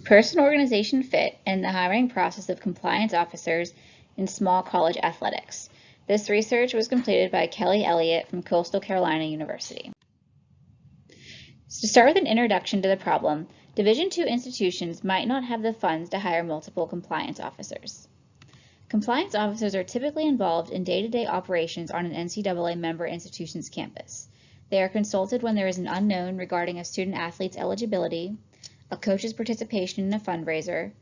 Person organization fit and the hiring process of compliance officers in small college athletics. This research was completed by Kelly Elliott from Coastal Carolina University. So to start with an introduction to the problem, Division II institutions might not have the funds to hire multiple compliance officers. Compliance officers are typically involved in day-to-day operations on an NCAA member institution's campus. They are consulted when there is an unknown regarding a student-athlete's eligibility, a coach's participation in a fundraiser,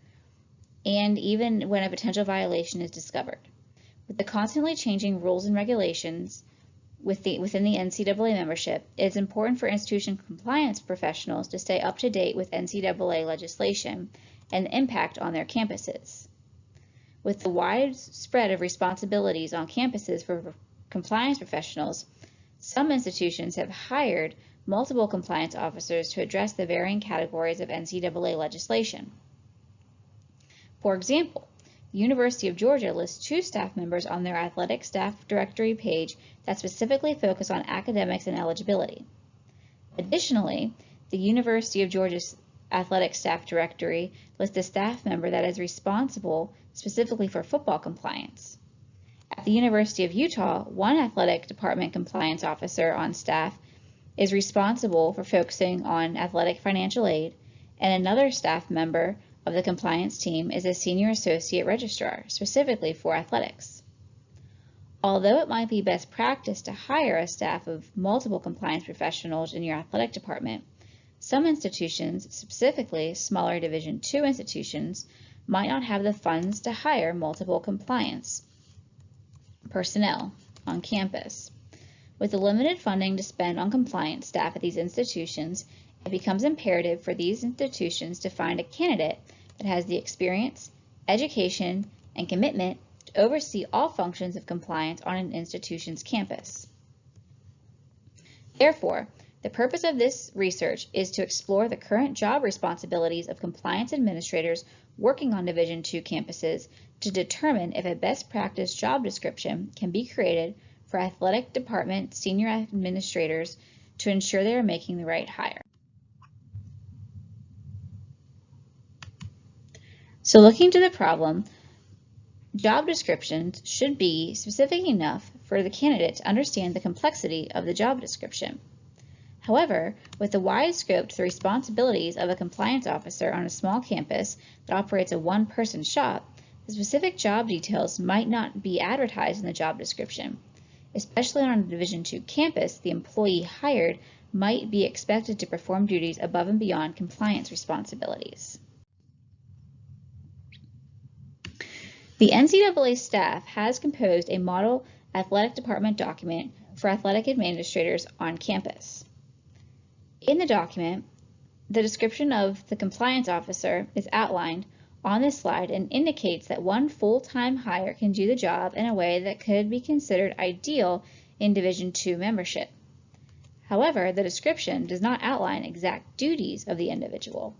and even when a potential violation is discovered. With the constantly changing rules and regulations within the NCAA membership, it is important for institution compliance professionals to stay up to date with NCAA legislation and the impact on their campuses. With the wide spread of responsibilities on campuses for compliance professionals, some institutions have hired multiple compliance officers to address the varying categories of NCAA legislation. For example, the University of Georgia lists 2 staff members on their athletic staff directory page that specifically focus on academics and eligibility. Additionally, the University of Georgia's athletic staff directory lists a staff member that is responsible specifically for football compliance. At the University of Utah, one athletic department compliance officer on staff is responsible for focusing on athletic financial aid, and another staff member of the compliance team is a senior associate registrar, specifically for athletics. Although it might be best practice to hire a staff of multiple compliance professionals in your athletic department, some institutions, specifically smaller Division II institutions, might not have the funds to hire multiple compliance personnel on campus. With the limited funding to spend on compliance staff at these institutions, it becomes imperative for these institutions to find a candidate that has the experience, education, and commitment to oversee all functions of compliance on an institution's campus. Therefore, the purpose of this research is to explore the current job responsibilities of compliance administrators working on Division II campuses to determine if a best practice job description can be created for athletic department senior administrators to ensure they are making the right hire. So looking to the problem, job descriptions should be specific enough for the candidate to understand the complexity of the job description. However, with the wide scope to the responsibilities of a compliance officer on a small campus that operates a one-person shop, the specific job details might not be advertised in the job description. Especially on a Division II campus, the employee hired might be expected to perform duties above and beyond compliance responsibilities. The NCAA staff has composed a model athletic department document for athletic administrators on campus. In the document, the description of the compliance officer is outlined on this slide and indicates that one full-time hire can do the job in a way that could be considered ideal in Division II membership. However, the description does not outline exact duties of the individual.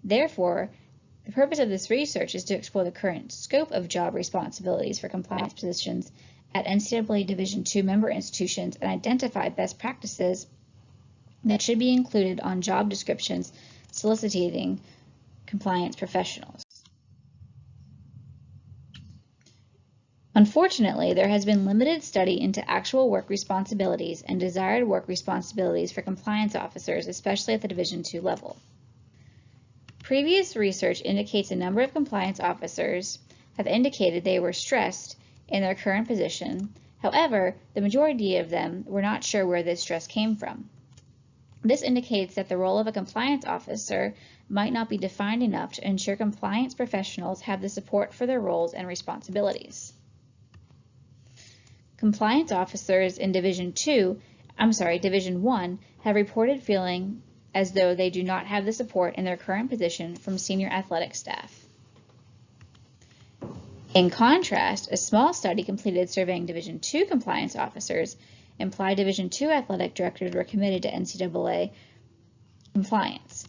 Therefore, the purpose of this research is to explore the current scope of job responsibilities for compliance positions at NCAA Division II member institutions and identify best practices that should be included on job descriptions soliciting compliance professionals. Unfortunately, there has been limited study into actual work responsibilities and desired work responsibilities for compliance officers, especially at the Division II level. Previous research indicates a number of compliance officers have indicated they were stressed in their current position. However, the majority of them were not sure where this stress came from. This indicates that the role of a compliance officer might not be defined enough to ensure compliance professionals have the support for their roles and responsibilities. Compliance officers in Division I have reported feeling as though they do not have the support in their current position from senior athletic staff. In contrast, a small study completed surveying Division II compliance officers implied Division II athletic directors were committed to NCAA compliance.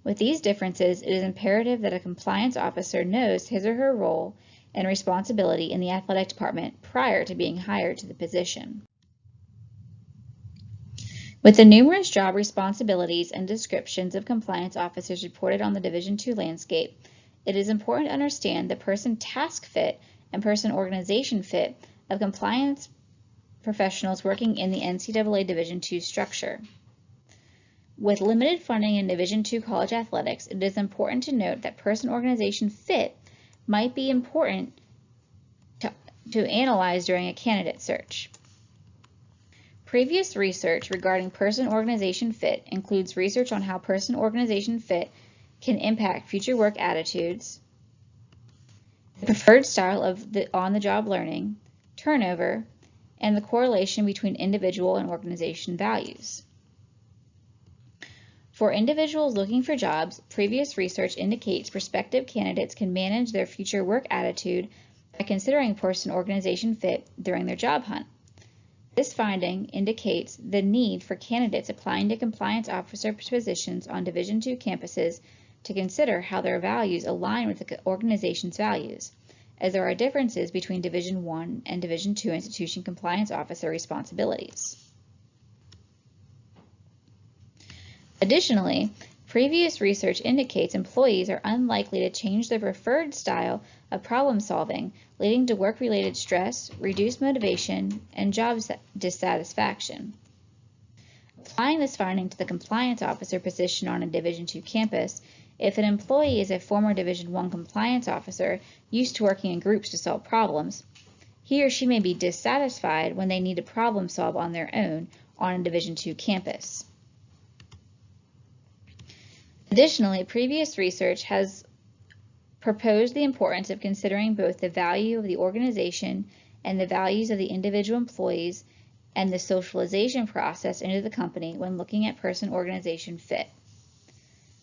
With these differences, it is imperative that a compliance officer knows his or her role and responsibility in the athletic department prior to being hired to the position. With the numerous job responsibilities and descriptions of compliance officers reported on the Division II landscape, it is important to understand the person task fit and person organization fit of compliance professionals working in the NCAA Division II structure. With limited funding in Division II college athletics, it is important to note that person organization fit might be important to analyze during a candidate search. Previous research regarding person organization fit includes research on how person organization fit can impact future work attitudes, the preferred style of the on-the-job learning, turnover, and the correlation between individual and organization values. For individuals looking for jobs, previous research indicates prospective candidates can manage their future work attitude by considering person organization fit during their job hunt. This finding indicates the need for candidates applying to compliance officer positions on Division II campuses to consider how their values align with the organization's values, as there are differences between Division I and Division II institution compliance officer responsibilities. Additionally, previous research indicates employees are unlikely to change their preferred style of problem solving, leading to work-related stress, reduced motivation, and job dissatisfaction. Applying this finding to the compliance officer position on a Division II campus, if an employee is a former Division I compliance officer used to working in groups to solve problems, he or she may be dissatisfied when they need to problem solve on their own on a Division II campus. Additionally, previous research has proposed the importance of considering both the value of the organization and the values of the individual employees and the socialization process into the company when looking at person organization fit.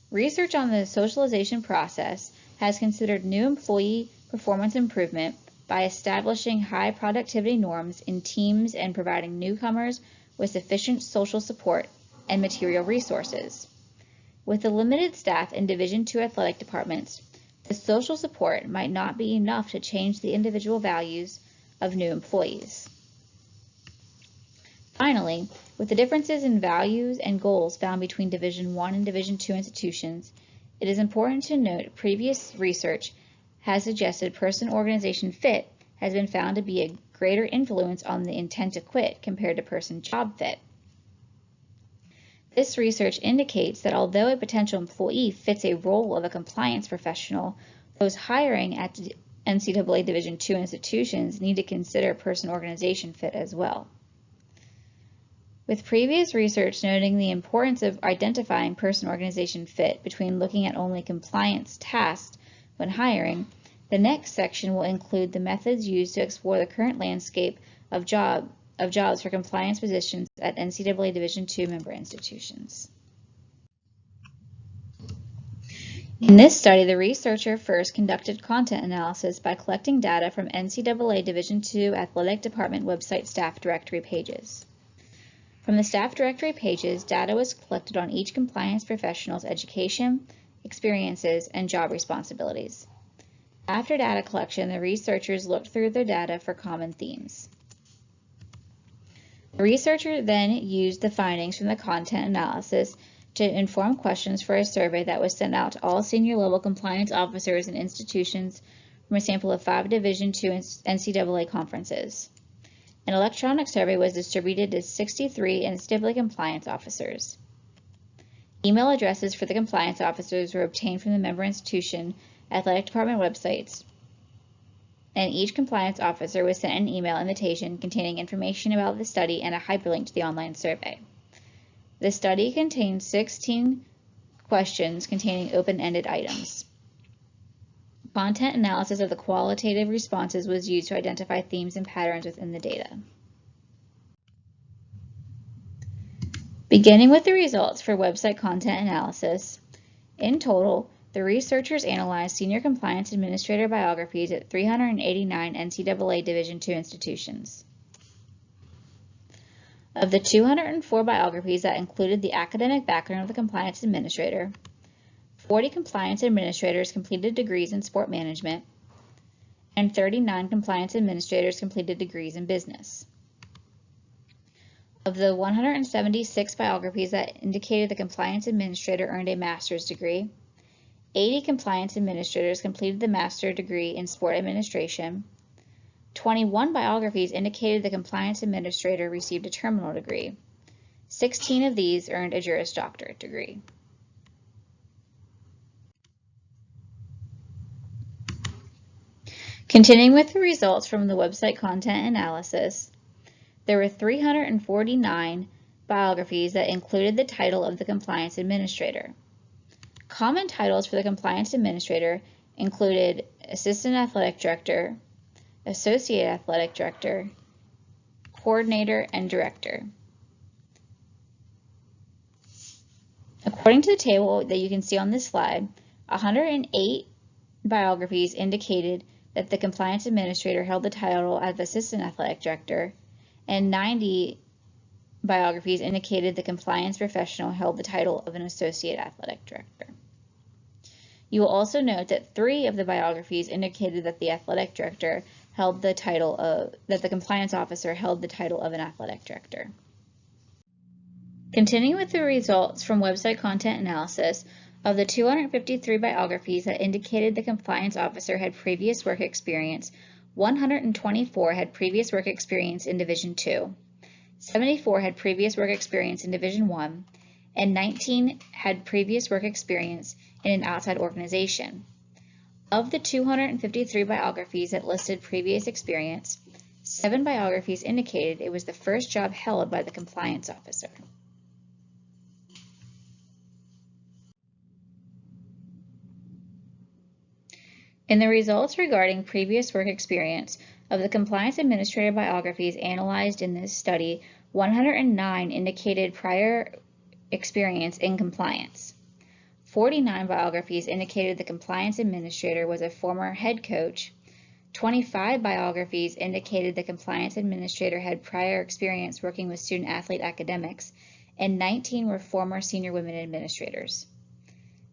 Research on the socialization process has considered new employee performance improvement by establishing high productivity norms in teams and providing newcomers with sufficient social support and material resources. With the limited staff in Division II athletic departments, the social support might not be enough to change the individual values of new employees. Finally, with the differences in values and goals found between Division I and Division II institutions, it is important to note previous research has suggested person organization fit has been found to be a greater influence on the intent to quit compared to person job fit. This research indicates that although a potential employee fits a role of a compliance professional, those hiring at NCAA Division II institutions need to consider person organization fit as well. With previous research noting the importance of identifying person organization fit between looking at only compliance tasks when hiring, the next section will include the methods used to explore the current landscape of jobs for compliance positions at NCAA Division II member institutions. In this study, the researcher first conducted content analysis by collecting data from NCAA Division II athletic department website staff directory pages. From the staff directory pages, data was collected on each compliance professional's education, experiences, and job responsibilities. After data collection, the researchers looked through their data for common themes. The researcher then used the findings from the content analysis to inform questions for a survey that was sent out to all senior level compliance officers and institutions from a sample of 5 Division II NCAA conferences. An electronic survey was distributed to 63 NCAA compliance officers. Email addresses for the compliance officers were obtained from the member institution athletic department websites, and each compliance officer was sent an email invitation containing information about the study and a hyperlink to the online survey. The study contained 16 questions containing open-ended items. Content analysis of the qualitative responses was used to identify themes and patterns within the data. Beginning with the results for website content analysis, in total, the researchers analyzed senior compliance administrator biographies at 389 NCAA Division II institutions. Of the 204 biographies that included the academic background of the compliance administrator, 40 compliance administrators completed degrees in sport management, and 39 compliance administrators completed degrees in business. Of the 176 biographies that indicated the compliance administrator earned a master's degree, 80 compliance administrators completed the master's degree in sport administration. 21 biographies indicated the compliance administrator received a terminal degree. 16 of these earned a Juris Doctorate degree. Continuing with the results from the website content analysis, there were 349 biographies that included the title of the compliance administrator. Common titles for the compliance administrator included Assistant Athletic Director, Associate Athletic Director, Coordinator, and Director. According to the table that you can see on this slide, 108 biographies indicated that the compliance administrator held the title of Assistant Athletic Director, and 90 biographies indicated the compliance professional held the title of an Associate Athletic Director. You will also note that 3 of the biographies indicated that the athletic director held the title of, that the compliance officer held the title of an athletic director. Continuing with the results from website content analysis, of the 253 biographies that indicated the compliance officer had previous work experience, 124 had previous work experience in Division II, 74 had previous work experience in Division I, and 19 had previous work experience in an outside organization. Of the 253 biographies that listed previous experience, 7 biographies indicated it was the first job held by the compliance officer. In the results regarding previous work experience, of the compliance administrator biographies analyzed in this study, 109 indicated prior experience in compliance. 49 biographies indicated the compliance administrator was a former head coach. 25 biographies indicated the compliance administrator had prior experience working with student-athlete academics, and 19 were former senior women administrators.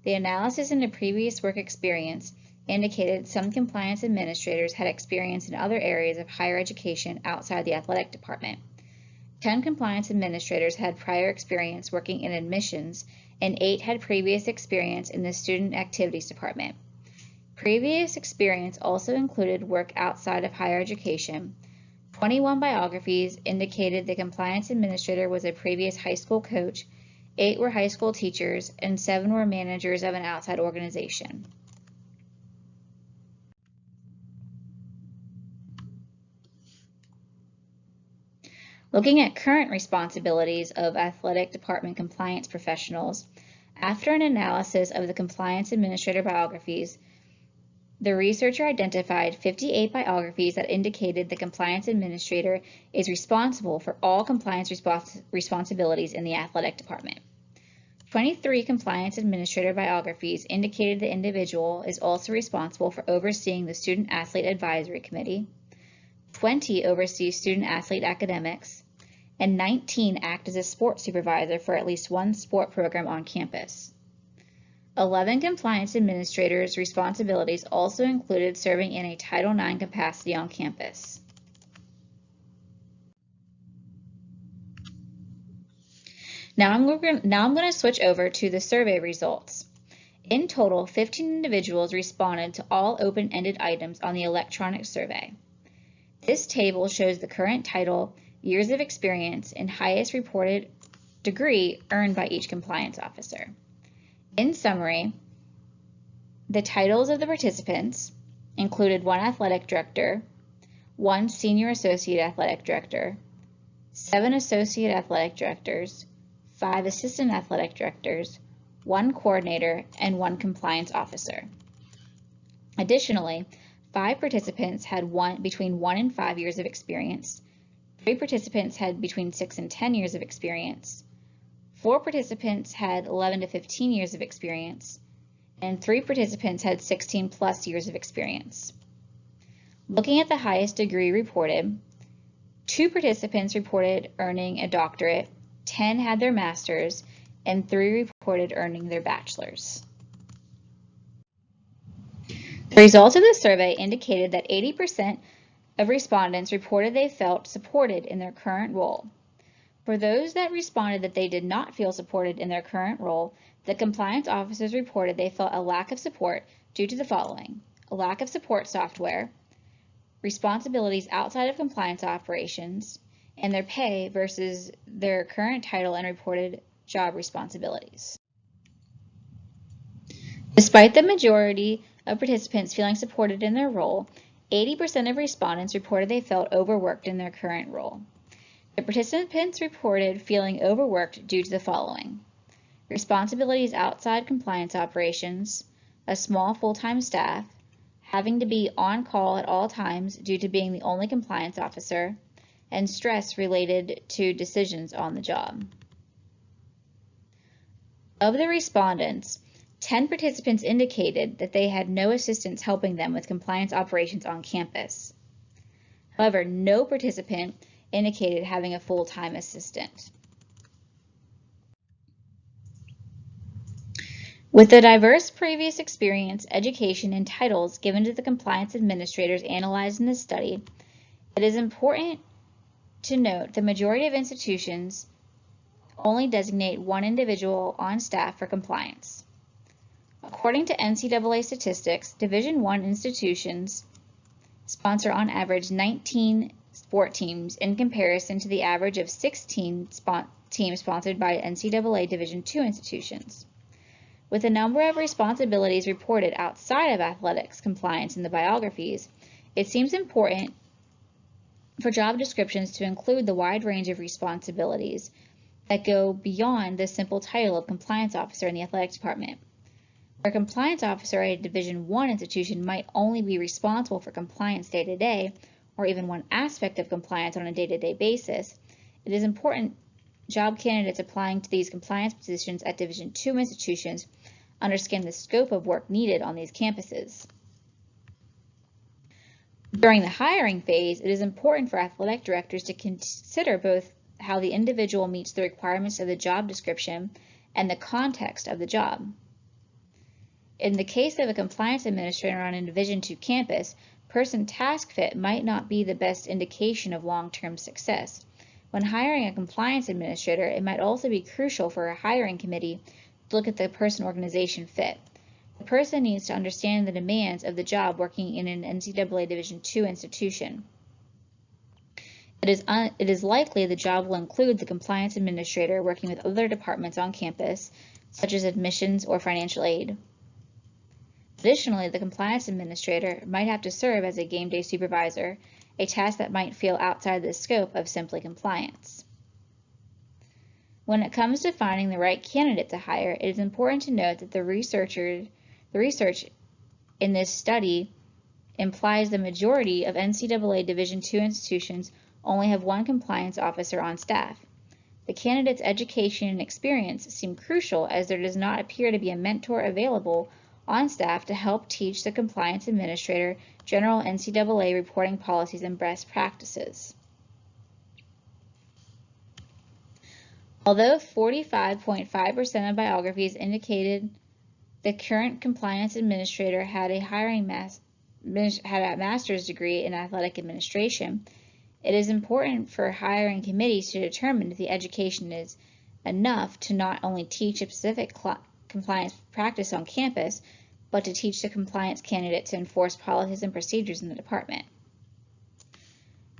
The analysis into previous work experience indicated some compliance administrators had experience in other areas of higher education outside the athletic department. 10 compliance administrators had prior experience working in admissions, and 8 had previous experience in the student activities department. Previous experience also included work outside of higher education. 21 biographies indicated the compliance administrator was a previous high school coach, 8 were high school teachers, and 7 were managers of an outside organization. Looking at current responsibilities of athletic department compliance professionals, after an analysis of the compliance administrator biographies, the researcher identified 58 biographies that indicated the compliance administrator is responsible for all compliance responsibilities in the athletic department. 23 compliance administrator biographies indicated the individual is also responsible for overseeing the Student Athlete Advisory Committee. 20 oversee student-athlete academics, and 19 act as a sports supervisor for at least one sport program on campus. 11 compliance administrators' responsibilities also included serving in a Title IX capacity on campus. Now I'm going to switch over to the survey results. In total, 15 individuals responded to all open-ended items on the electronic survey. This table shows the current title, years of experience, and highest reported degree earned by each compliance officer. In summary, the titles of the participants included 1 athletic director, 1 senior associate athletic director, 7 associate athletic directors, 5 assistant athletic directors, 1 coordinator, and 1 compliance officer. Additionally, 5 participants had between 1 and 5 years of experience, 3 participants had between 6 and 10 years of experience, 4 participants had 11 to 15 years of experience, and 3 participants had 16 plus years of experience. Looking at the highest degree reported, 2 participants reported earning a doctorate, 10 had their master's, and 3 reported earning their bachelor's. The results of the survey indicated that 80% of respondents reported they felt supported in their current role. For those that responded that they did not feel supported in their current role, the compliance officers reported they felt a lack of support due to the following: a lack of support software, responsibilities outside of compliance operations, and their pay versus their current title and reported job responsibilities. Despite the majority of participants feeling supported in their role, 80% of respondents reported they felt overworked in their current role. The participants reported feeling overworked due to the following: responsibilities outside compliance operations, a small full-time staff, having to be on call at all times due to being the only compliance officer, and stress related to decisions on the job. Of the respondents, 10 participants indicated that they had no assistance helping them with compliance operations on campus. However, no participant indicated having a full-time assistant. With the diverse previous experience, education, and titles given to the compliance administrators analyzed in this study, it is important to note the majority of institutions only designate one individual on staff for compliance. According to NCAA statistics, Division I institutions sponsor on average 19 sport teams in comparison to the average of 16 teams sponsored by NCAA Division II institutions. With the number of responsibilities reported outside of athletics compliance in the biographies, it seems important for job descriptions to include the wide range of responsibilities that go beyond the simple title of compliance officer in the athletic department. Where a compliance officer at a Division I institution might only be responsible for compliance day-to-day, or even one aspect of compliance on a day-to-day basis, it is important job candidates applying to these compliance positions at Division II institutions understand the scope of work needed on these campuses. During the hiring phase, it is important for athletic directors to consider both how the individual meets the requirements of the job description and the context of the job. In the case of a compliance administrator on a Division II campus, person task fit might not be the best indication of long-term success. When hiring a compliance administrator, it might also be crucial for a hiring committee to look at the person organization fit. The person needs to understand the demands of the job working in an NCAA Division II institution. It is likely the job will include the compliance administrator working with other departments on campus, such as admissions or financial aid. Additionally, the compliance administrator might have to serve as a game day supervisor, a task that might feel outside the scope of simply compliance. When it comes to finding the right candidate to hire, it is important to note that the research in this study implies the majority of NCAA Division II institutions only have one compliance officer on staff. The candidate's education and experience seem crucial as there does not appear to be a mentor available on staff to help teach the compliance administrator general NCAA reporting policies and best practices. Although 45.5% of biographies indicated the current compliance administrator had a master's degree in athletic administration, it is important for hiring committees to determine if the education is enough to not only teach a specific compliance practice on campus, but to teach the compliance candidate to enforce policies and procedures in the department.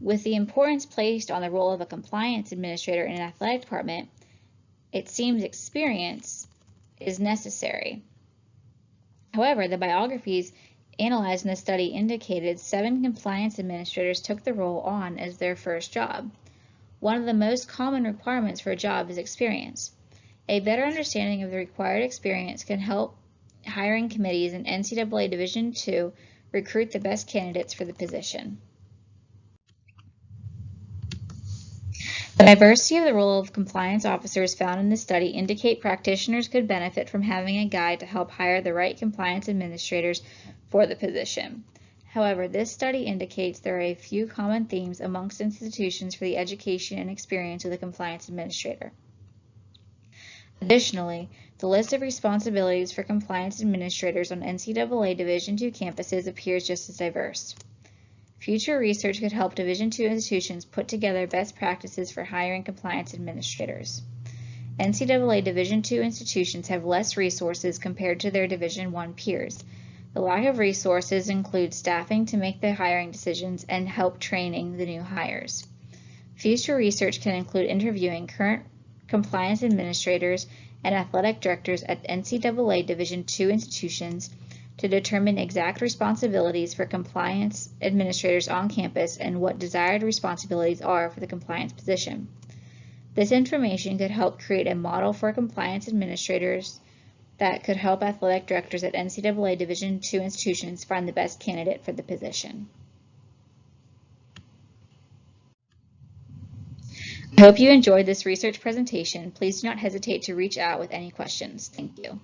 With the importance placed on the role of a compliance administrator in an athletic department, it seems experience is necessary. However, the biographies analyzed in the study indicated 7 compliance administrators took the role on as their first job. One of the most common requirements for a job is experience. A better understanding of the required experience can help hiring committees in NCAA Division II recruit the best candidates for the position. The diversity of the role of compliance officers found in this study indicate practitioners could benefit from having a guide to help hire the right compliance administrators for the position. However, this study indicates there are a few common themes amongst institutions for the education and experience of the compliance administrator. Additionally, the list of responsibilities for compliance administrators on NCAA Division II campuses appears just as diverse. Future research could help Division II institutions put together best practices for hiring compliance administrators. NCAA Division II institutions have less resources compared to their Division I peers. The lack of resources includes staffing to make the hiring decisions and help training the new hires. Future research can include interviewing current compliance administrators and athletic directors at NCAA Division II institutions to determine exact responsibilities for compliance administrators on campus and what desired responsibilities are for the compliance position. This information could help create a model for compliance administrators that could help athletic directors at NCAA Division II institutions find the best candidate for the position. I hope you enjoyed this research presentation. Please do not hesitate to reach out with any questions. Thank you.